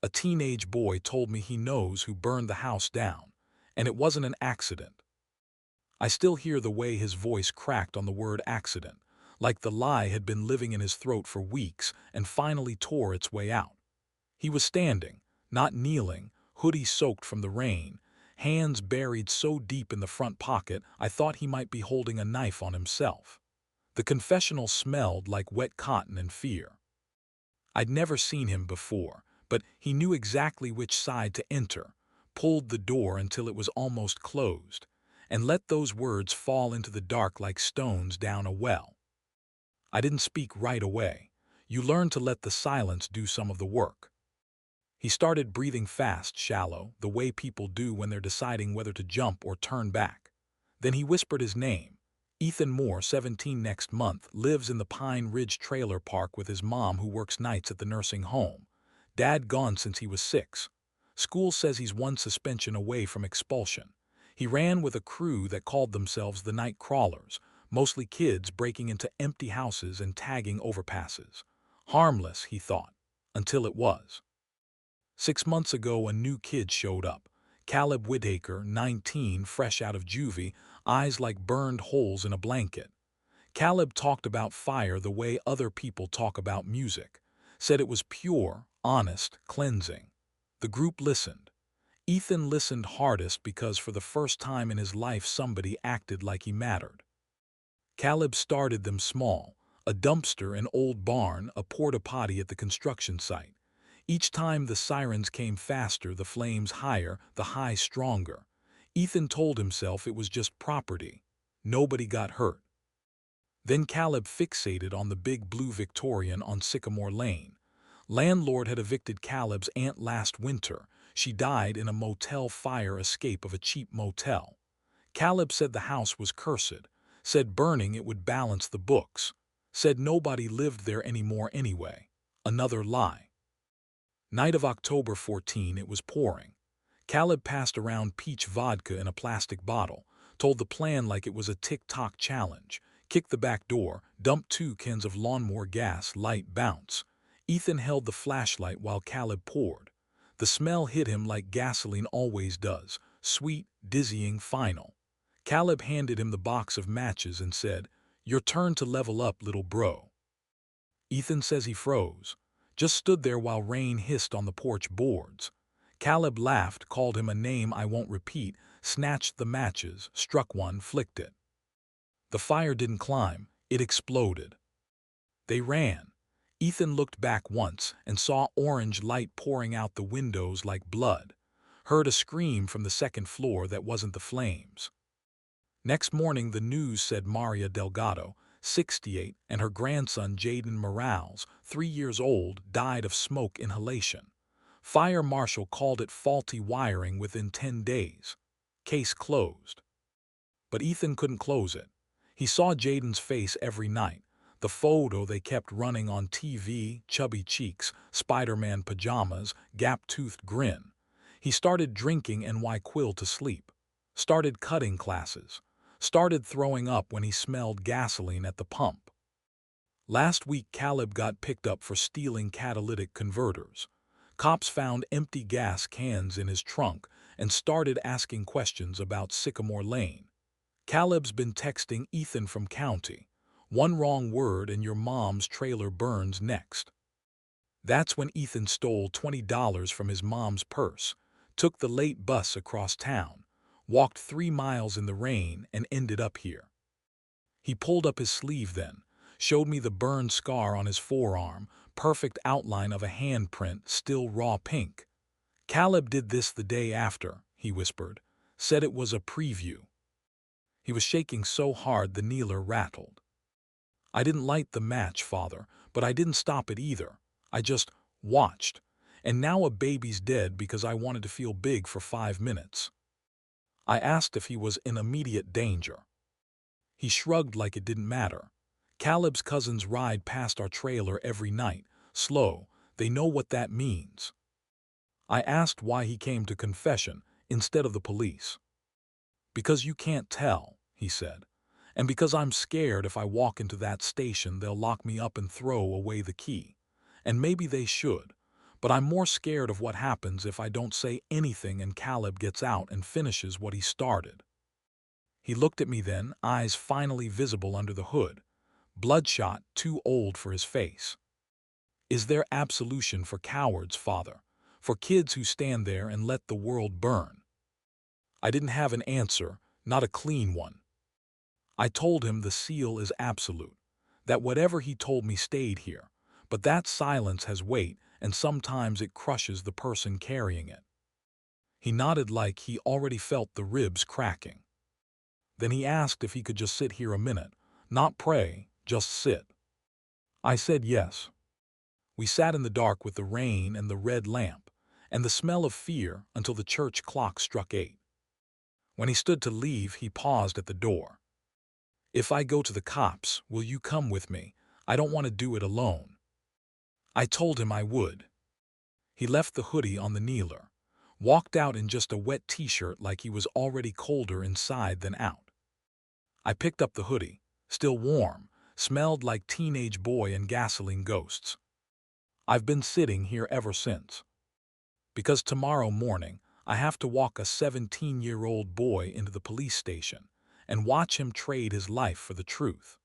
A teenage boy told me he knows who burned the house down, and it wasn't an accident. I still hear the way his voice cracked on the word accident, like the lie had been living in his throat for weeks and finally tore its way out. He was standing, not kneeling, hoodie soaked from the rain, hands buried so deep in the front pocket I thought he might be holding a knife on himself. The confessional smelled like wet cotton and fear. I'd never seen him before, but he knew exactly which side to enter, pulled the door until it was almost closed, and let those words fall into the dark like stones down a well. I didn't speak right away. You learn to let the silence do some of the work. He started breathing fast, shallow, the way people do when they're deciding whether to jump or turn back. Then he whispered his name. Ethan Moore, 17 next month, lives in the Pine Ridge trailer park with his mom who works nights at the nursing home. Dad gone since he was 6. School says he's one suspension away from expulsion. He ran with a crew that called themselves the Night Crawlers, mostly kids breaking into empty houses and tagging overpasses. Harmless, he thought, until it was. 6 months ago, a new kid showed up. Caleb Whitaker, 19, fresh out of juvie, eyes like burned holes in a blanket. Caleb talked about fire the way other people talk about music. Said it was pure, honest, cleansing. The group listened. Ethan listened hardest because for the first time in his life somebody acted like he mattered. Caleb started them small, a dumpster, an old barn, a porta-potty at the construction site. Each time the sirens came faster, the flames higher, the highs stronger. Ethan told himself it was just property. Nobody got hurt. Then Caleb fixated on the big blue Victorian on Sycamore Lane. Landlord had evicted Caleb's aunt last winter. She died in a motel fire escape of a cheap motel. Caleb said the house was cursed, said burning it would balance the books, said nobody lived there anymore anyway. Another lie. Night of October 14, it was pouring. Caleb passed around peach vodka in a plastic bottle, told the plan like it was a tick-tock challenge, kicked the back door, dumped 2 cans of lawnmower gas, light bounce. Ethan held the flashlight while Caleb poured. The smell hit him like gasoline always does, sweet, dizzying, final. Caleb handed him the box of matches and said, "Your turn to level up, little bro." Ethan says he froze, just stood there while rain hissed on the porch boards. Caleb laughed, called him a name I won't repeat, snatched the matches, struck one, flicked it. The fire didn't climb, it exploded. They ran. Ethan looked back once and saw orange light pouring out the windows like blood. Heard a scream from the second floor that wasn't the flames. Next morning the news said Maria Delgado, 68, and her grandson Jaden Morales, 3 years old, died of smoke inhalation. Fire marshal called it faulty wiring within 10 days. Case closed. But Ethan couldn't close it. He saw Jaden's face every night. The photo they kept running on TV, chubby cheeks, Spider-Man pajamas, gap-toothed grin. He started drinking NyQuil to sleep. Started cutting classes. Started throwing up when he smelled gasoline at the pump. Last week Caleb got picked up for stealing catalytic converters. Cops found empty gas cans in his trunk and started asking questions about Sycamore Lane. Caleb's been texting Ethan from county. One wrong word and your mom's trailer burns next. That's when Ethan stole $20 from his mom's purse, took the late bus across town, walked 3 miles in the rain and ended up here. He pulled up his sleeve then, showed me the burn scar on his forearm, perfect outline of a handprint, still raw pink. Caleb did this the day after, he whispered, said it was a preview. He was shaking so hard the kneeler rattled. I didn't light the match, Father, but I didn't stop it either. I just watched. And now a baby's dead because I wanted to feel big for 5 minutes. I asked if he was in immediate danger. He shrugged like it didn't matter. Caleb's cousins ride past our trailer every night, slow. They know what that means. I asked why he came to confession instead of the police. Because you can't tell, he said. And because I'm scared if I walk into that station they'll lock me up and throw away the key. And maybe they should. But I'm more scared of what happens if I don't say anything and Caleb gets out and finishes what he started. He looked at me then, eyes finally visible under the hood, bloodshot, too old for his face. Is there absolution for cowards, Father? For kids who stand there and let the world burn? I didn't have an answer, not a clean one. I told him the seal is absolute, that whatever he told me stayed here, but that silence has weight and sometimes it crushes the person carrying it. He nodded like he already felt the ribs cracking. Then he asked if he could just sit here a minute, not pray, just sit. I said yes. We sat in the dark with the rain and the red lamp, and the smell of fear until the church clock struck 8. When he stood to leave, he paused at the door. If I go to the cops, will you come with me? I don't want to do it alone. I told him I would. He left the hoodie on the kneeler, walked out in just a wet t-shirt like he was already colder inside than out. I picked up the hoodie, still warm, smelled like teenage boy and gasoline ghosts. I've been sitting here ever since. Because tomorrow morning, I have to walk a 17-year-old boy into the police station and watch him trade his life for the truth.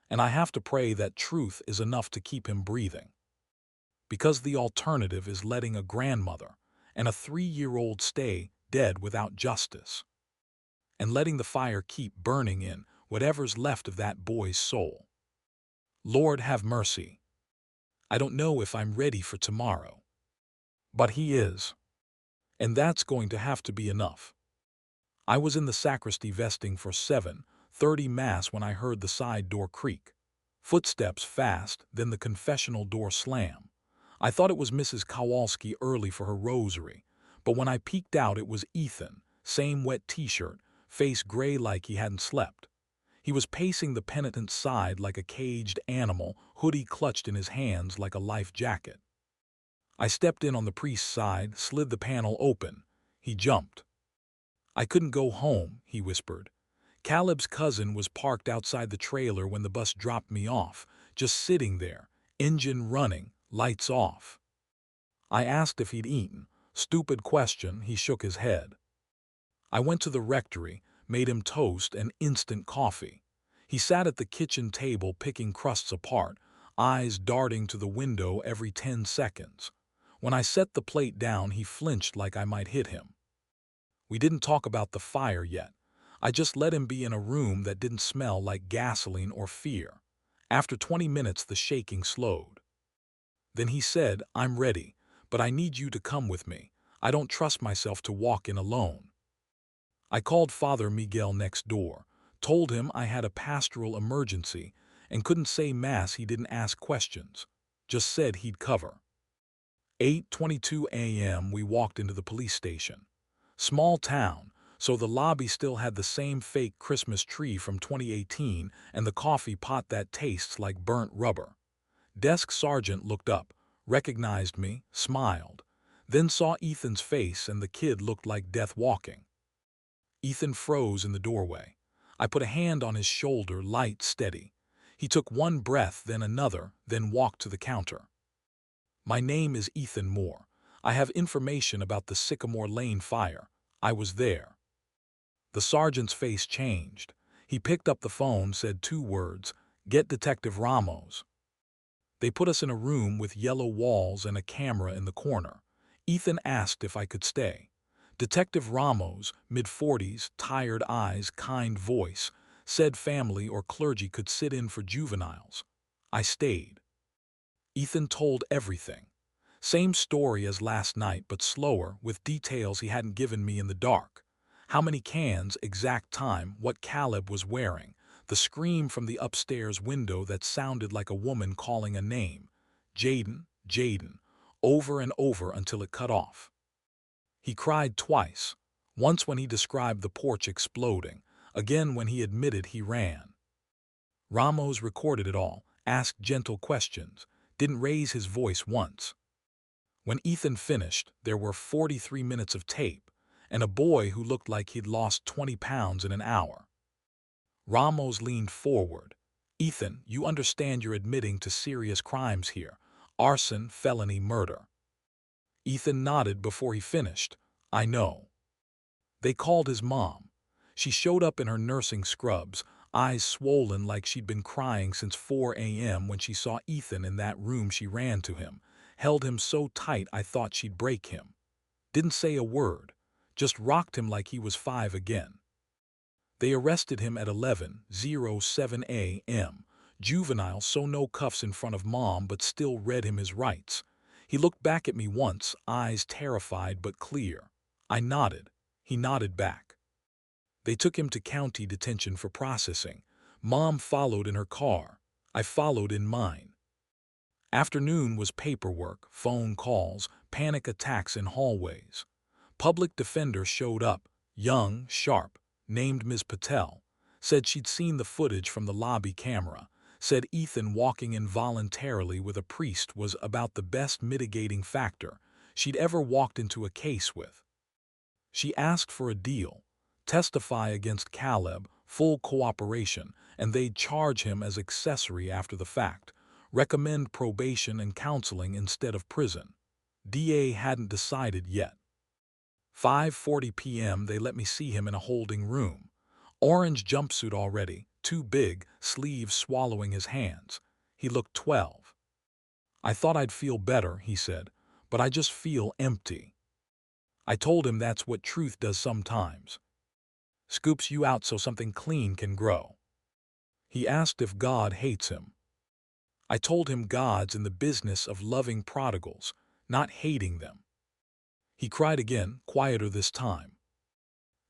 And I have to pray that truth is enough to keep him breathing. Because the alternative is letting a grandmother and a 3-year-old stay dead without justice, and letting the fire keep burning in whatever's left of that boy's soul. Lord have mercy. I don't know if I'm ready for tomorrow. But he is. And that's going to have to be enough. I was in the sacristy vesting for 7:30 Mass when I heard the side door creak. Footsteps fast, then the confessional door slam. I thought it was Mrs. Kowalski early for her rosary, but when I peeked out it was Ethan, same wet t-shirt, face gray like he hadn't slept. He was pacing the penitent's side like a caged animal, hoodie clutched in his hands like a life jacket. I stepped in on the priest's side, slid the panel open. He jumped. I couldn't go home, he whispered. Caleb's cousin was parked outside the trailer when the bus dropped me off, just sitting there, engine running, lights off. I asked if he'd eaten. Stupid question, he shook his head. I went to the rectory, made him toast and instant coffee. He sat at the kitchen table picking crusts apart, eyes darting to the window every 10 seconds. When I set the plate down, he flinched like I might hit him. We didn't talk about the fire yet. I just let him be in a room that didn't smell like gasoline or fear. After 20 minutes, the shaking slowed. Then he said, I'm ready, but I need you to come with me. I don't trust myself to walk in alone. I called Father Miguel next door, told him I had a pastoral emergency and couldn't say Mass. He didn't ask questions, just said he'd cover. 8:22 a.m. we walked into the police station. Small town, so the lobby still had the same fake Christmas tree from 2018 and the coffee pot that tastes like burnt rubber. Desk sergeant looked up, recognized me, smiled, then saw Ethan's face and the kid looked like death walking. Ethan froze in the doorway. I put a hand on his shoulder, light, steady. He took one breath, then another, then walked to the counter. My name is Ethan Moore. I have information about the Sycamore Lane fire. I was there. The sergeant's face changed. He picked up the phone, said 2 words, "Get Detective Ramos." They put us in a room with yellow walls and a camera in the corner. Ethan asked if I could stay. Detective Ramos, mid-40s, tired eyes, kind voice, said family or clergy could sit in for juveniles. I stayed. Ethan told everything. Same story as last night, but slower, with details he hadn't given me in the dark. How many cans, exact time, what Caleb was wearing, the scream from the upstairs window that sounded like a woman calling a name. Jaden, Jaden, over and over until it cut off. He cried twice, once when he described the porch exploding, again when he admitted he ran. Ramos recorded it all, asked gentle questions, didn't raise his voice once. When Ethan finished, there were 43 minutes of tape, and a boy who looked like he'd lost 20 pounds in an hour. Ramos leaned forward. Ethan, you understand you're admitting to serious crimes here. Arson, felony, murder. Ethan nodded before he finished. I know. They called his mom. She showed up in her nursing scrubs, eyes swollen like she'd been crying since 4 a.m. When she saw Ethan in that room, she ran to him, held him so tight I thought she'd break him. Didn't say a word, just rocked him like he was 5 again. They arrested him at 11:07 a.m. Juvenile, so no cuffs in front of mom, but still read him his rights. He looked back at me once, eyes terrified but clear. I nodded. He nodded back. They took him to county detention for processing. Mom followed in her car. I followed in mine. Afternoon was paperwork, phone calls, panic attacks in hallways. Public defender showed up, young, sharp, named Ms. Patel, said she'd seen the footage from the lobby camera, said Ethan walking involuntarily with a priest was about the best mitigating factor she'd ever walked into a case with. She asked for a deal, testify against Caleb, full cooperation, and they'd charge him as accessory after the fact, recommend probation and counseling instead of prison. DA hadn't decided yet. 5:40 p.m. they let me see him in a holding room. Orange jumpsuit already, too big, sleeves swallowing his hands. He looked 12. I thought I'd feel better, he said, but I just feel empty. I told him that's what truth does sometimes. Scoops you out so something clean can grow. He asked if God hates him. I told him God's in the business of loving prodigals, not hating them. He cried again, quieter this time.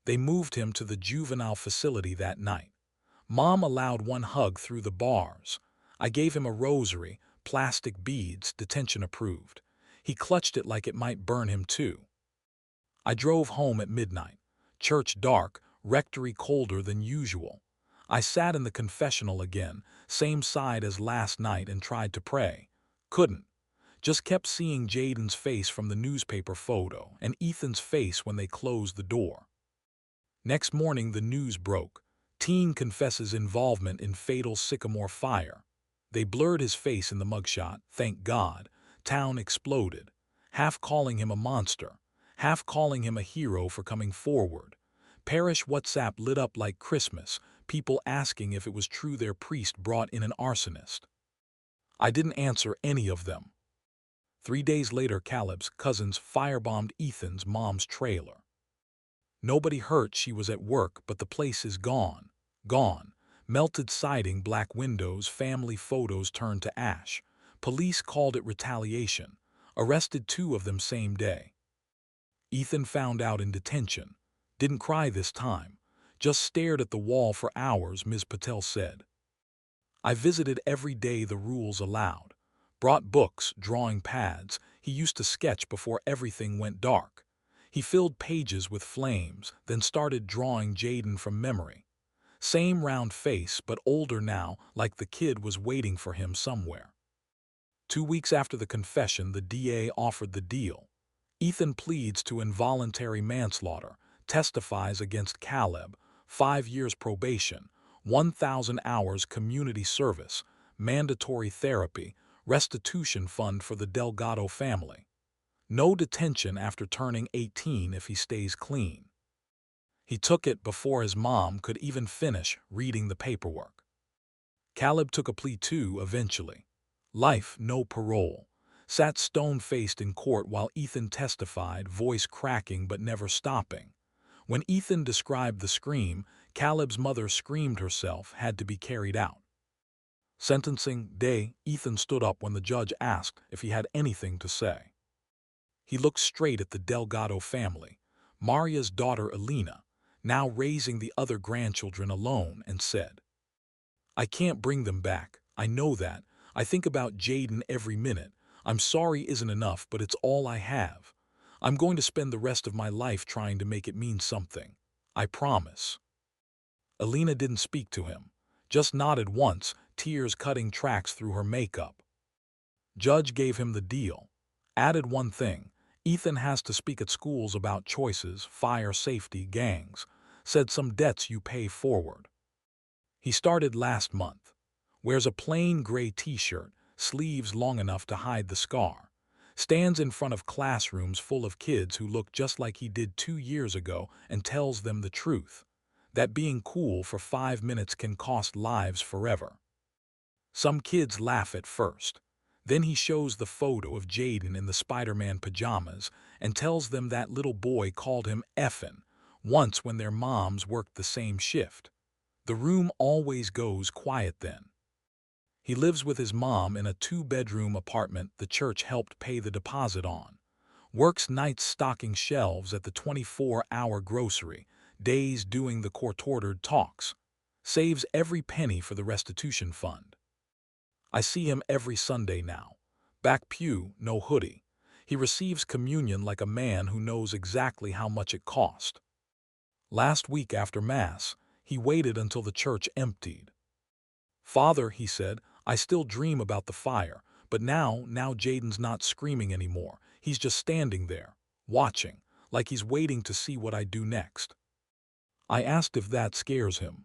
They moved him to the juvenile facility that night. Mom allowed one hug through the bars. I gave him a rosary, plastic beads, detention approved. He clutched it like it might burn him too. I drove home at midnight. Church dark, rectory colder than usual. I sat in the confessional again, same side as last night, and tried to pray. Couldn't. Just kept seeing Jaden's face from the newspaper photo and Ethan's face when they closed the door. Next morning the news broke. Teen confesses involvement in fatal Sycamore fire. They blurred his face in the mugshot, thank God. Town exploded. Half calling him a monster, half calling him a hero for coming forward. Parish WhatsApp lit up like Christmas, people asking if it was true their priest brought in an arsonist. I didn't answer any of them. 3 days later, Caleb's cousins firebombed Ethan's mom's trailer. Nobody hurt, she was at work, but the place is gone. Gone. Melted siding, black windows, family photos turned to ash. Police called it retaliation. Arrested 2 of them same day. Ethan found out in detention. Didn't cry this time. Just stared at the wall for hours, Ms. Patel said. I visited every day the rules allowed. Brought books, drawing pads. He used to sketch before everything went dark. He filled pages with flames, then started drawing Jaden from memory. Same round face, but older now, like the kid was waiting for him somewhere. 2 weeks after the confession, the DA offered the deal. Ethan pleads to involuntary manslaughter, testifies against Caleb, 5 years probation, 1,000 hours community service, mandatory therapy, restitution fund for the Delgado family. No detention after turning 18 if he stays clean. He took it before his mom could even finish reading the paperwork. Caleb took a plea too eventually. Life, no parole. Sat stone-faced in court while Ethan testified, voice cracking but never stopping. When Ethan described the scream, Caleb's mother screamed herself, had to be carried out. Sentencing day, Ethan stood up when the judge asked if he had anything to say. He looked straight at the Delgado family, Maria's daughter Elena, now raising the other grandchildren alone, and said, I can't bring them back, I know that. I think about Jaden every minute. I'm sorry isn't enough, but it's all I have. I'm going to spend the rest of my life trying to make it mean something. I promise. Elena didn't speak to him, just nodded once, tears cutting tracks through her makeup. Judge gave him the deal. Added one thing. Ethan has to speak at schools about choices, fire safety, gangs. Said some debts you pay forward. He started last month. Wears a plain gray t-shirt, sleeves long enough to hide the scar. Stands in front of classrooms full of kids who look just like he did 2 years ago and tells them the truth. That being cool for 5 minutes can cost lives forever. Some kids laugh at first. Then he shows the photo of Jaden in the Spider-Man pajamas and tells them that little boy called him effin' once when their moms worked the same shift. The room always goes quiet then. He lives with his mom in a 2-bedroom apartment the church helped pay the deposit on. Works nights stocking shelves at the 24-hour grocery, days doing the court-ordered talks. Saves every penny for the restitution fund. I see him every Sunday now. Back pew, no hoodie. He receives communion like a man who knows exactly how much it cost. Last week after Mass, he waited until the church emptied. "Father," he said, "I still dream about the fire, but now Jaden's not screaming anymore. He's just standing there, watching, like he's waiting to see what I do next." I asked if that scares him.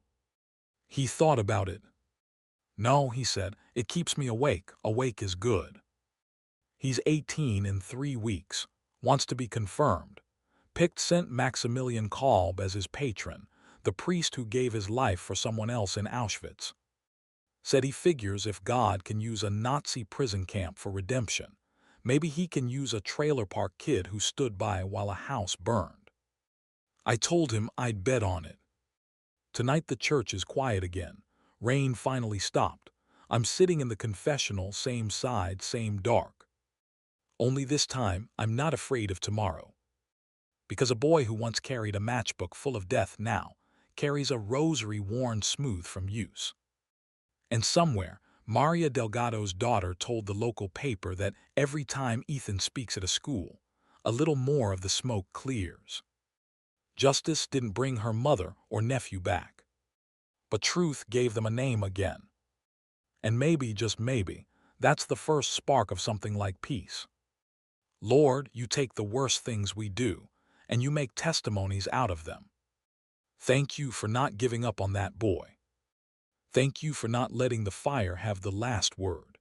He thought about it. "No," he said, "it keeps me awake. Awake is good." He's 18 in 3 weeks, wants to be confirmed. Picked St. Maximilian Kolb as his patron, the priest who gave his life for someone else in Auschwitz. Said he figures if God can use a Nazi prison camp for redemption, maybe he can use a trailer park kid who stood by while a house burned. I told him I'd bet on it. Tonight the church is quiet again. Rain finally stopped. I'm sitting in the confessional, same side, same dark. Only this time, I'm not afraid of tomorrow. Because a boy who once carried a matchbook full of death now carries a rosary worn smooth from use. And somewhere, Maria Delgado's daughter told the local paper that every time Ethan speaks at a school, a little more of the smoke clears. Justice didn't bring her mother or nephew back. But truth gave them a name again. And maybe, just maybe, that's the first spark of something like peace. Lord, you take the worst things we do, and you make testimonies out of them. Thank you for not giving up on that boy. Thank you for not letting the fire have the last word.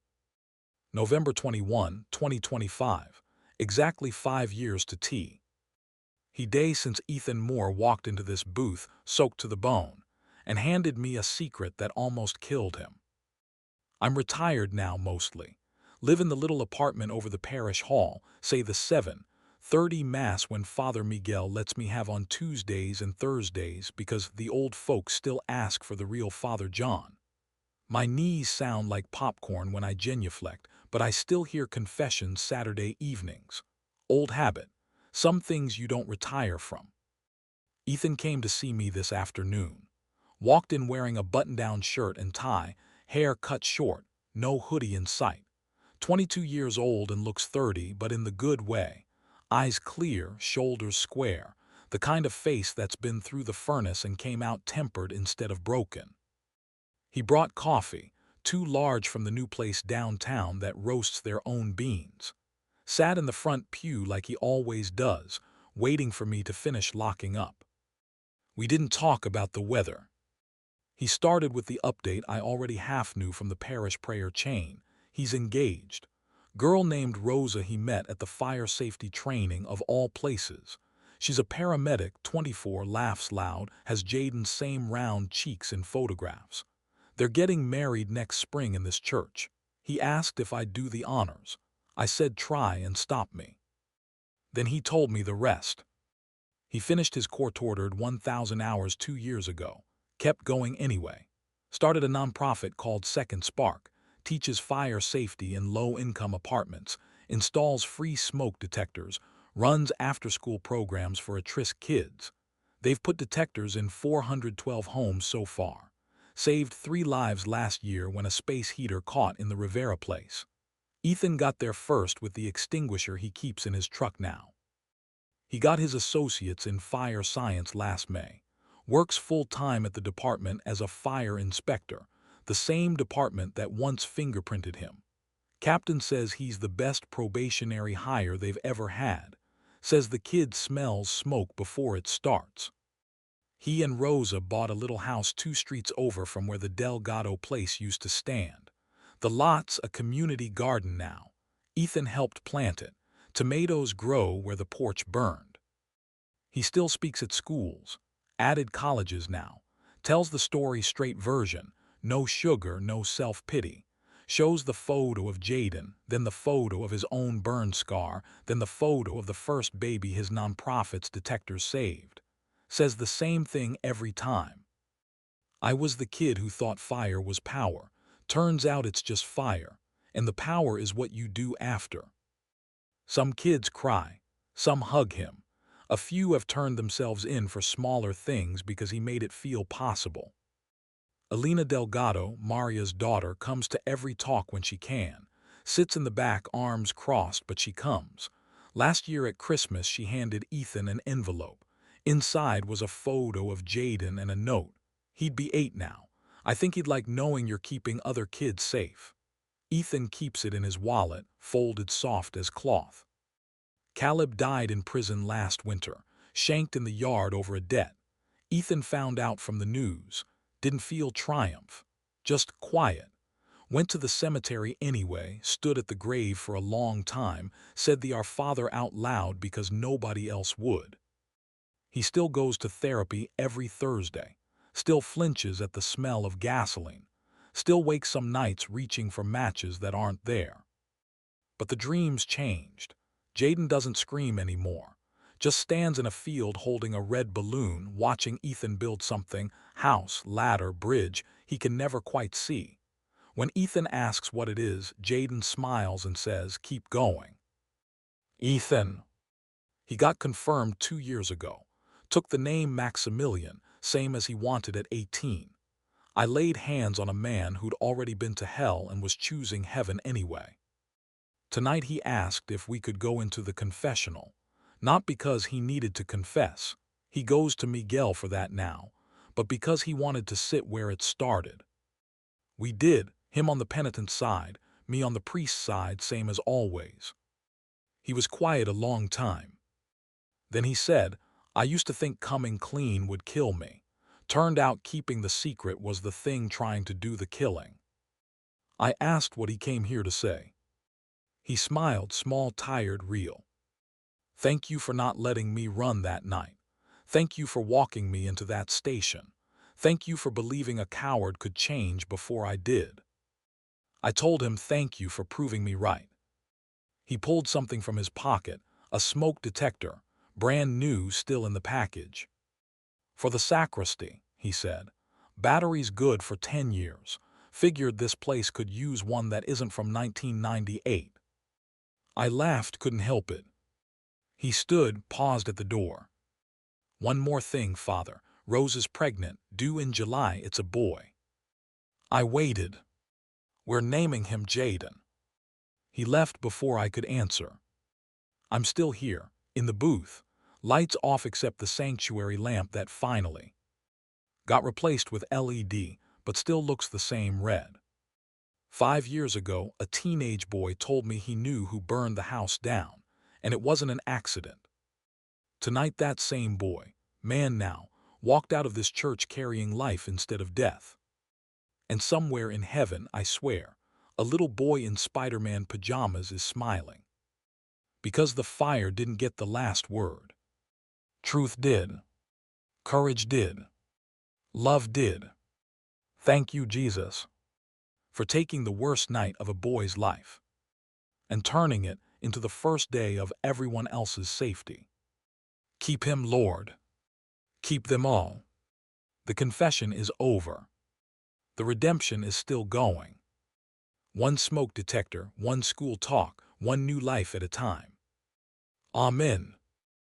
November 21, 2025, exactly 5 years to T. He day since Ethan Moore walked into this booth, soaked to the bone, and handed me a secret that almost killed him. I'm retired now mostly. Live in the little apartment over the parish hall, say the 7:30 Mass when Father Miguel lets me have on Tuesdays and Thursdays because the old folks still ask for the real Father John. My knees sound like popcorn when I genuflect, but I still hear confessions Saturday evenings. Old habit. Some things you don't retire from. Ethan came to see me this afternoon. Walked in wearing a button-down shirt and tie, hair cut short, no hoodie in sight. 22 years old and looks 30, but in the good way. Eyes clear, shoulders square, the kind of face that's been through the furnace and came out tempered instead of broken. He brought coffee, too large from the new place downtown that roasts their own beans. Sat in the front pew like he always does, waiting for me to finish locking up. We didn't talk about the weather. He started with the update I already half knew from the parish prayer chain. He's engaged. Girl named Rosa he met at the fire safety training of all places. She's a paramedic, 24, laughs loud, has Jaden's same round cheeks in photographs. They're getting married next spring in this church. He asked if I'd do the honors. I said try and stop me. Then he told me the rest. He finished his court-ordered 1,000 hours 2 years ago. Kept going anyway. Started a nonprofit called Second Spark. Teaches fire safety in low-income apartments. Installs free smoke detectors. Runs after-school programs for at-risk kids. They've put detectors in 412 homes so far. Saved 3 lives last year when a space heater caught in the Rivera place. Ethan got there first with the extinguisher he keeps in his truck now. He got his associates in fire science last May. Works full-time at the department as a fire inspector, the same department that once fingerprinted him. Captain says he's the best probationary hire they've ever had. Says the kid smells smoke before it starts. He and Rosa bought a little house 2 streets over from where the Delgado place used to stand. The lot's a community garden now. Ethan helped plant it, Tomatoes grow where the porch burned. He still speaks at schools, added colleges now, tells the story straight version, no sugar, no self-pity. Shows the photo of Jaden, then the photo of his own burn scar, then the photo of the first baby his nonprofit's detectors saved. Says the same thing every time. I was the kid who thought fire was power. Turns out it's just fire, and the power is what you do after. Some kids cry, some hug him. A few have turned themselves in for smaller things because he made it feel possible. Alina Delgado, Maria's daughter, comes to every talk when she can. Sits in the back, arms crossed, but she comes. Last year at Christmas, she handed Ethan an envelope. Inside was a photo of Jaden and a note. He'd be 8 now. I think he'd like knowing you're keeping other kids safe. Ethan keeps it in his wallet, folded soft as cloth. Caleb died in prison last winter, shanked in the yard over a debt. Ethan found out from the news. Didn't feel triumph, just quiet. Went to the cemetery anyway, stood at the grave for a long time, said the Our Father out loud because nobody else would. He still goes to therapy every Thursday, still flinches at the smell of gasoline, still wakes some nights reaching for matches that aren't there. But the dream's changed. Jaden doesn't scream anymore. Just stands in a field holding a red balloon, watching Ethan build something, house, ladder, bridge, he can never quite see. When Ethan asks what it is, Jaden smiles and says, "Keep going." Ethan. He got confirmed 2 years ago. Took the name Maximilian, same as he wanted at 18. I laid hands on a man who'd already been to hell and was choosing heaven anyway. Tonight he asked if we could go into the confessional. Not because he needed to confess. He goes to Miguel for that now. But because he wanted to sit where it started. We did, him on the penitent side, me on the priest's side, same as always. He was quiet a long time. Then he said, "I used to think coming clean would kill me. Turned out keeping the secret was the thing trying to do the killing." I asked what he came here to say. He smiled, small, tired, real. "Thank you for not letting me run that night. Thank you for walking me into that station. Thank you for believing a coward could change before I did." I told him thank you for proving me right. He pulled something from his pocket, a smoke detector, brand new, still in the package. "For the sacristy," he said. "Battery's good for 10 years. Figured this place could use one that isn't from 1998. I laughed, couldn't help it. He stood, paused at the door. "One more thing, Father. Rose is pregnant, due in July, it's a boy." I waited. "We're naming him Jaden." He left before I could answer. I'm still here, in the booth. Lights off except the sanctuary lamp that finally got replaced with LED, but still looks the same red. 5 years ago, a teenage boy told me he knew who burned the house down, and it wasn't an accident. Tonight that same boy, man now, walked out of this church carrying life instead of death. And somewhere in heaven, I swear, a little boy in Spider-Man pajamas is smiling. Because the fire didn't get the last word. Truth did. Courage did. Love did. Thank you, Jesus, for taking the worst night of a boy's life and turning it into the first day of everyone else's safety. Keep him, Lord. Keep them all. The confession is over. The redemption is still going. One smoke detector, one school talk, one new life at a time. Amen.